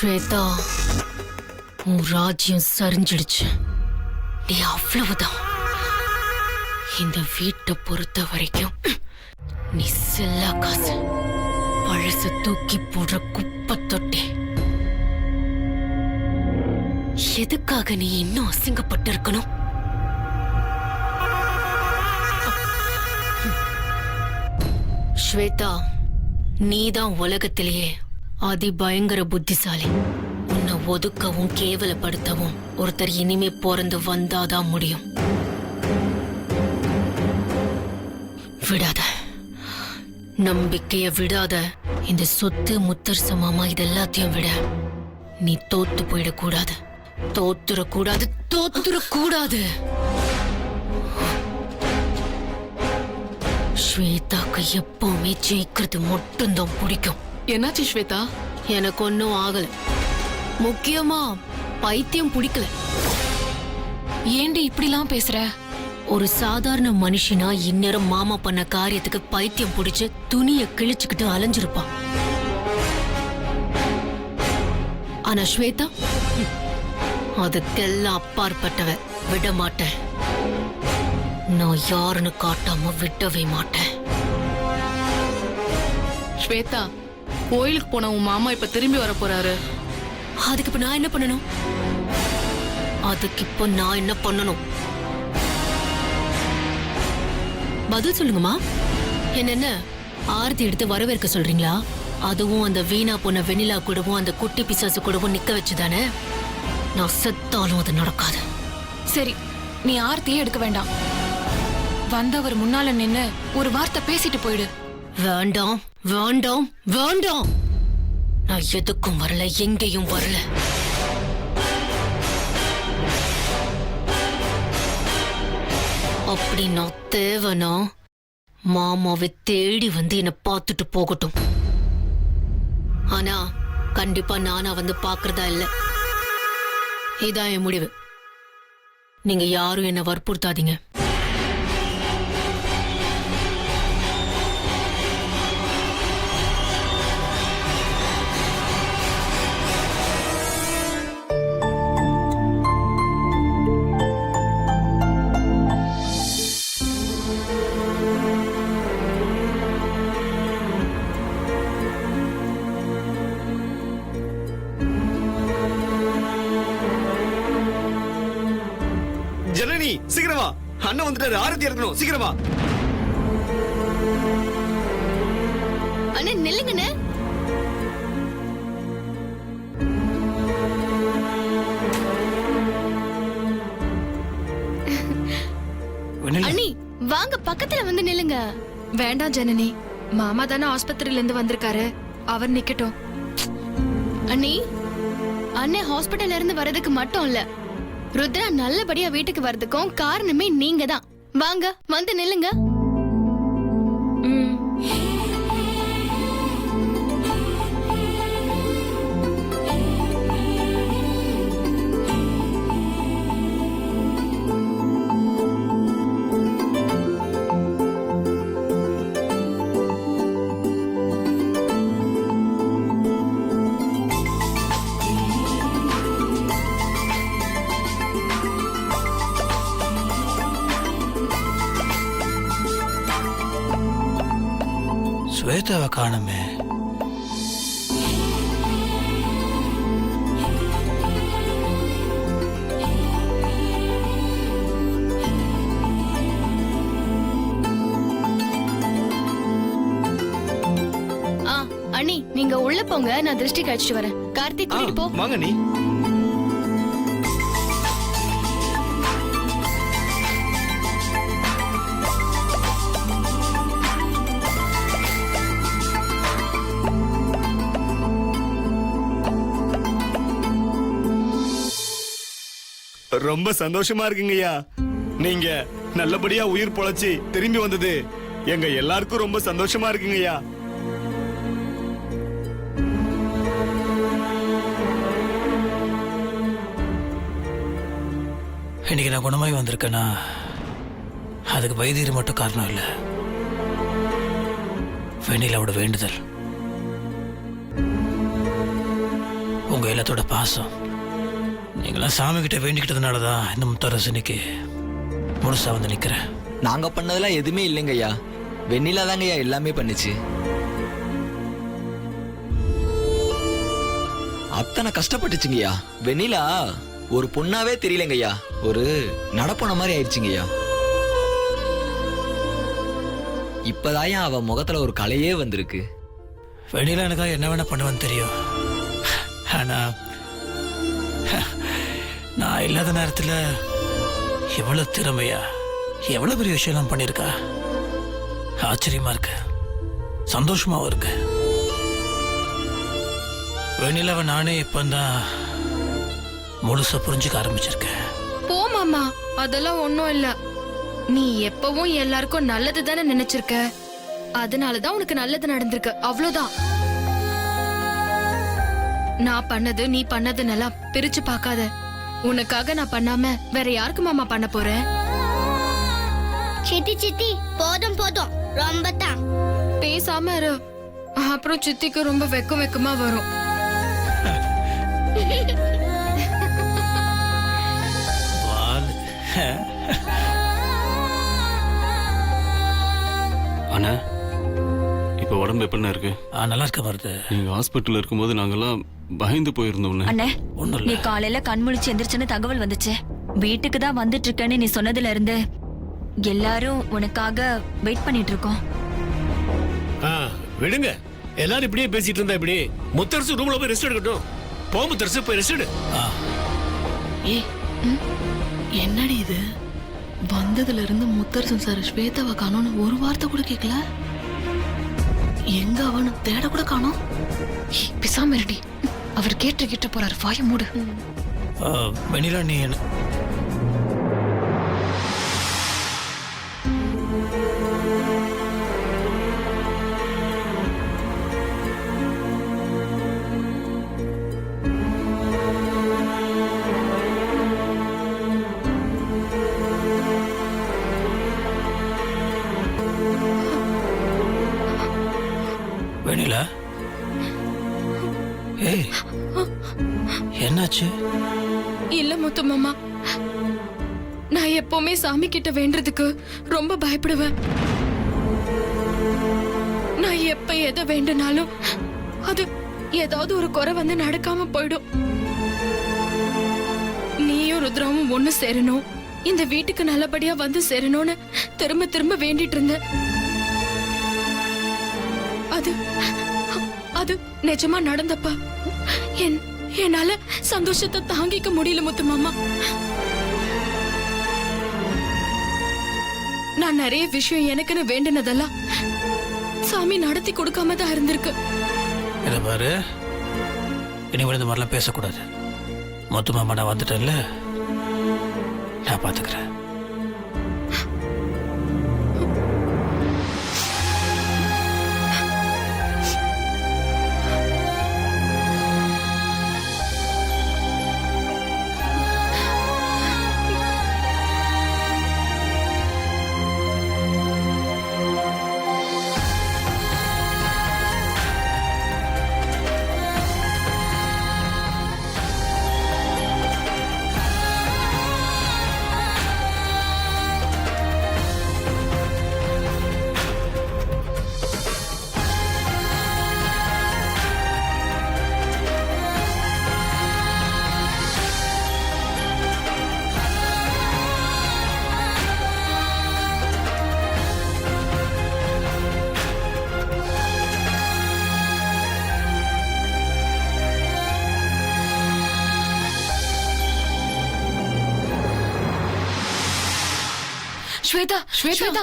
ஸ்வேதா, உன் ராஜ்யம் சரிஞ்சிடுச்சு. நீ அவ்வளவுதான். இந்த வீட்டை பொறுத்த வரைக்கும் நீ செல்லா காசு, பழச தூக்கி போடுற குப்பை தொட்டி. எதுக்காக நீ இன்னும் அசிங்கப்பட்டு இருக்கணும்? ஸ்வேதா, நீதான் உலகத்திலேயே அதிபயங்கர புத்திசாலி. உன்னை ஒதுக்கவும் கேவலப்படுத்தவும் ஒருத்தர் இனிமே பிறந்து வந்தாதான் முடியும். விடாத, நம்பிக்கைய விடாத. இந்த சொத்து முத்தர் சமாமா இதெல்லாத்தையும் விட நீ தோத்து போயிடக்கூடாது. தோத்துறக்கூடாது, தோத்துறக்கூடாது. ஸ்வேதாக்கு எப்பவுமே ஜெயிக்கிறது மட்டும்தான் பிடிக்கும். என்னாச்சு ஸ்வேதா? எனக்கு ஒன்னும் ஆகல. முக்கியமா பைத்தியம் பிடிக்கல. ஏண்டி இப்படிலாம் பேசுற? ஒரு சாதாரண மனுஷனா இந்நேரம் மாமா பண்ண காரியத்துக்கு பைத்தியம் பிடிச்சு துணிய கிழிச்சுக்கிட்டு அலைஞ்சிருப்பான். ஆனா ஸ்வேதா அதுக்கெல்லாம் அப்பாற்பட்டவ. விட மாட்டேன். நான் யாருன்னு காட்டாம விடவே மாட்டேன். ஸ்வேதா, கோயிலுக்கு போன உன் மாமா இப்ப திரும்பி வர போறாரு. அதுக்கு இப்ப நான் என்ன பண்ணணும்? பதில் சொல்லுங்கம்மா. என்ன ஆர்த்தி எடுத்து வரவேற்க சொல்றீங்களா? அதுவும் அந்த வீணா போன வெண்ணிலா கூடவும் அந்த குட்டி பிசாசு கூடவும் நிக்க வச்சுதானே? நான் செத்தாலும் அது நடக்காது. சரி, நீ ஆர்த்தியே எடுக்க வேண்டாம். வந்தவர் முன்னால நின்னு ஒரு வார்த்தை பேசிட்டு போயிடு. வேண்டாம் வேண்டாம் வேண்டாம். நான் எதுக்கும் வரல, எங்கேயும் வரல. அப்படி நான் தேவனா மாமாவை தேடி வந்து என்னை பார்த்துட்டு போகட்டும். ஆனா கண்டிப்பா நானா வந்து பாக்குறதா இல்ல. இதான் என் முடிவு. நீங்க யாரும் என்ன வற்புறுத்தாதீங்க. ஜனனி, சீக்கிரமா. அண்ணன் வந்துட்டாரு. ஆரத்தி எடுக்கணும், சீக்கிரமா. அண்ணே நில்லுங்கண்ணே. அண்ணி வாங்க, பக்கத்துல வந்து நில்லுங்க. வேண்டாம் ஜனனி, மாமா தானே ஆஸ்பத்திரியில இருந்து வந்திருக்காரு, அவர் நிக்கட்டும். அண்ணி, அண்ணே ஹாஸ்பிட்டல்ல இருந்து வர்றதுக்கு மட்டும் இல்ல, ருத்ரா நல்லபடியா வீட்டுக்கு வர்றதுக்கும் காரணமே நீங்க தான். வாங்க வந்து நில்லுங்க. ஸ்வேதாவை காணுமே. அண்ணி நீங்க உள்ள போங்க, நான் திருஷ்டி கழிச்சிட்டு வரேன். கார்த்திக் கூட்டிட்டு போ. வாங்க நீ. ரொம்ப சந்தோஷமா இருக்குங்கய்யா. நீங்க நல்லபடியா உயிர் பொழைச்சி திரும்பி வந்தது எங்க எல்லாருக்கும் ரொம்ப சந்தோஷமா இருக்குங்கய்யா. இன்னைக்கு நான் குணமாய் வந்திருக்கேன்னா அதுக்கு வைத்தியர் மட்டும் காரணம் இல்லை, வெண்ணிலாவோட வேண்டுதல். உங்க எல்லாத்தோட பாசம் நீங்களாம் சாமி கிட்ட வேண்டிக்கிட்டதுனால தான் இந்த முத்தரசனிக்கு முழுசா வந்து நிக்கிறேன். நாங்க பண்ணதெல்லாம் எதுவுமே இல்லைங்க ஐயா. வெண்ணிலா தாங்க ஐயா எல்லாமே பண்ணுச்சு. அத்தனை கஷ்டப்பட்டுச்சுங்கய்யா. வெண்ணிலா ஒரு பொண்ணாவே தெரியலங்கய்யா, ஒரு நடப்போன மாதிரி ஆயிடுச்சுங்கய்யா. இப்பதாயா அவ முகத்துல ஒரு கலையே வந்திருக்கு. வெளியில எனக்காக என்ன வேணா பண்ணுவேன்னு தெரியும். ஆனா நான் இல்லாத நேரத்துல எவ்வளவு திறமையா எவ்வளவு பெரிய விஷயம் பண்ணிருக்கா. ஆச்சரியமா இருக்கு, சந்தோஷமாவும் இருக்கு. வெண்ணிலாவை நானே இப்பதான் முழுசா புரிஞ்சுக்க ஆரம்பிச்சிருக்கேன். போ மாமா, அதெல்லாம் ஒண்ணும் இல்ல. நீ எப்பவும் எல்லாருக்கும் நல்லது தானே நினைச்சிருக்க, அதனாலதான் உனக்கு நல்லது நடந்திருக்கு, அவ்வளவுதான். நான் பண்ணது நீ பண்ணதுன்னெல்லாம் பிரிச்சு பார்க்காத. உனக்காக நான் பண்ணாம வேற யாருக்கு மாமா பண்ண போறேன்? சித்தி சித்தி போதும் போதும் ரொம்ப தான். பேசாம இரு, அப்புறம் சித்திக்கு ரொம்ப வெக்கமா வரும். அண்ணா, இப்ப உடம்பு எப்படிண்ணா இருக்கு? நல்லா இருக்க வருது. நீங்க ஹாஸ்பிட்டல்ல இருக்கும்போது நாங்கெல்லாம் பயந்து போயிருந்தோம். அண்ணே, ஒண்ணும் நீ இல்ல. காலையில கண் முழிச்சு எந்திரிச்சுன்னு தகவல் வந்துச்சு. வீட்டுக்கு தான் வந்துட்டு இருக்கேன்னு நீ சொன்னதுல இருந்து எல்லாரும் உனக்காக வெயிட் பண்ணிட்டு இருக்கோம். விடுங்க, எல்லாரும் இப்படியே பேசிட்டு இருந்தா இப்படி. முத்தரசு ரூம்ல போய் ரெஸ்ட் எடுக்கட்டும். போ முத்தரசு, போய் ரெஸ்ட் எடு. என்னடி இது? வந்ததுல இருந்து முத்தரசன் சார் ஸ்வேதாவை காணோன்னு ஒரு வார்த்தை கூட கேட்கல. எங்க அவனு தேட கூட காணோம். பிசாம இருடி, அவர் கேட்டு போறாரு, வாய மூடு. வெண்ணிலா, நீ வெண்ணிலா, ஏய் என்னாச்சு? இல்ல முத்து மாமா, நான் எப்பவுமே சாமி கிட்ட வேண்டறதுக்கு ரொம்ப பயப்படுவேன். நான் எப்ப எதை வேண்டுனாலும் அது ஏதாவது ஒரு குறை வந்து நடக்காம போயிடும். நீயும் ருத்ராவும் ஒண்ணு சேரணும், இந்த வீட்டுக்கு நல்லபடியா வந்து சேரணும்னு திரும்ப திரும்ப வேண்டிட்டு இருந்தேன். அது நிஜமா நடந்தப்ப என்னால சந்தோஷத்தை தாங்கிக்க முடியல முத்து மாமா. நான் நிறைய விஷயம் எனக்குன்னு வேண்டினதெல்லாம் சாமி நடத்தி கொடுக்காம தான் இருந்திருக்கு. இதை பாரு, இனிமேல் இந்த மாதிரிலாம் பேசக்கூடாது. மொத்தமாக நான் வந்துட்டேன்ல, நான் பார்த்துக்கிறேன். ஸ்வேதா, ஸ்வேதா.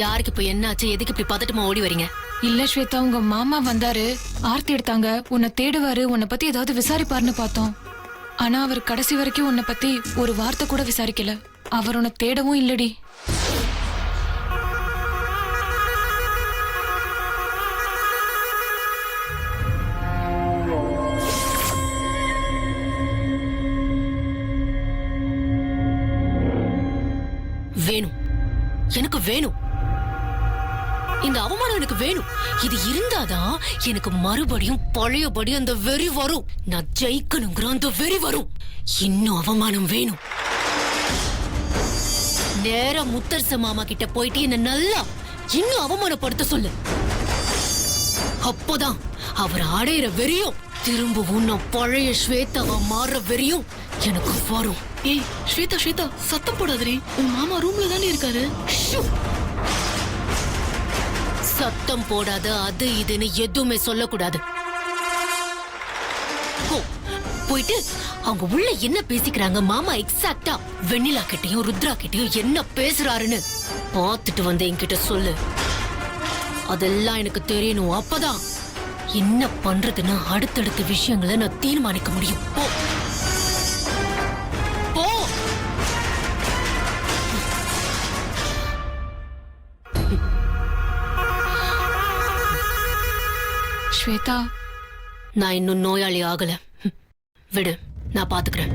யாருக்கு இப்ப என்னாச்சு? எதுக்கு இப்படி பதட்டமா ஓடி வரீங்க? இல்ல ஸ்வேதா, உங்க மாமா வந்தாரு, ஆர்த்தி எடுத்தாங்க, உன்னை தேடுவாரு, உன்னை பத்தி ஏதாவது விசாரிப்பாருன்னு பார்த்தோம். ஆனா அவர் கடைசி வரைக்கும் உன்னை பத்தி ஒரு வார்த்தை கூட விசாரிக்கல. அவர் உன்னை தேடவும் இல்லடி. வேணும், எனக்கு வேணும். இந்த அவமானம் எனக்கு வேணும். இது இருந்தாதான் எனக்கு மறுபடியும் பழையபடி அந்த வெறி வரும். நான் ஜெயிக்கணுங்கிற அந்த வெறி வரும். இன்னும் அவமானம் வேணும். நேரா முத்தரச மாமா கிட்ட போயிட்டு என்ன நல்லா இன்னும் அவமானப்படுத்த சொல்லு. அப்போதான் அவர் அடையிற வெறியும் திரும்பவும் நான் பழைய ஸ்வேதாவா மாற வெறியும் எனக்கு வரும். ஏய் ஸ்வேதா ஸ்வேதா சத்தம் போடாதடி. உன் மாமா ரூம்ல தானே இருக்காரு. ஷூ! சத்தம் போடாத, அது இதுன்னு எதுவுமே சொல்லக்கூடாது. போ, போயிட்டு அவங்க உள்ள என்ன பேசிக்கிறாங்க மாமா எக்ஸாக்ட்டா வெண்ணிலா கிட்டயும் ருத்ரா கிட்டயும் என்ன பேசுறாருன்னு பார்த்துட்டு வந்து என்கிட்ட சொல்லு. அதெல்லாம் எனக்கு தெரியணும். அப்பதான் என்ன பண்றதுன்னு அடுத்தடுத்த விஷயங்களை நான் தீர்மானிக்க முடியும். போ போ. ஸ்வேதா, நான் இன்னும் நோயாளி ஆகல. விடு, நான் பாத்துக்கிறேன்.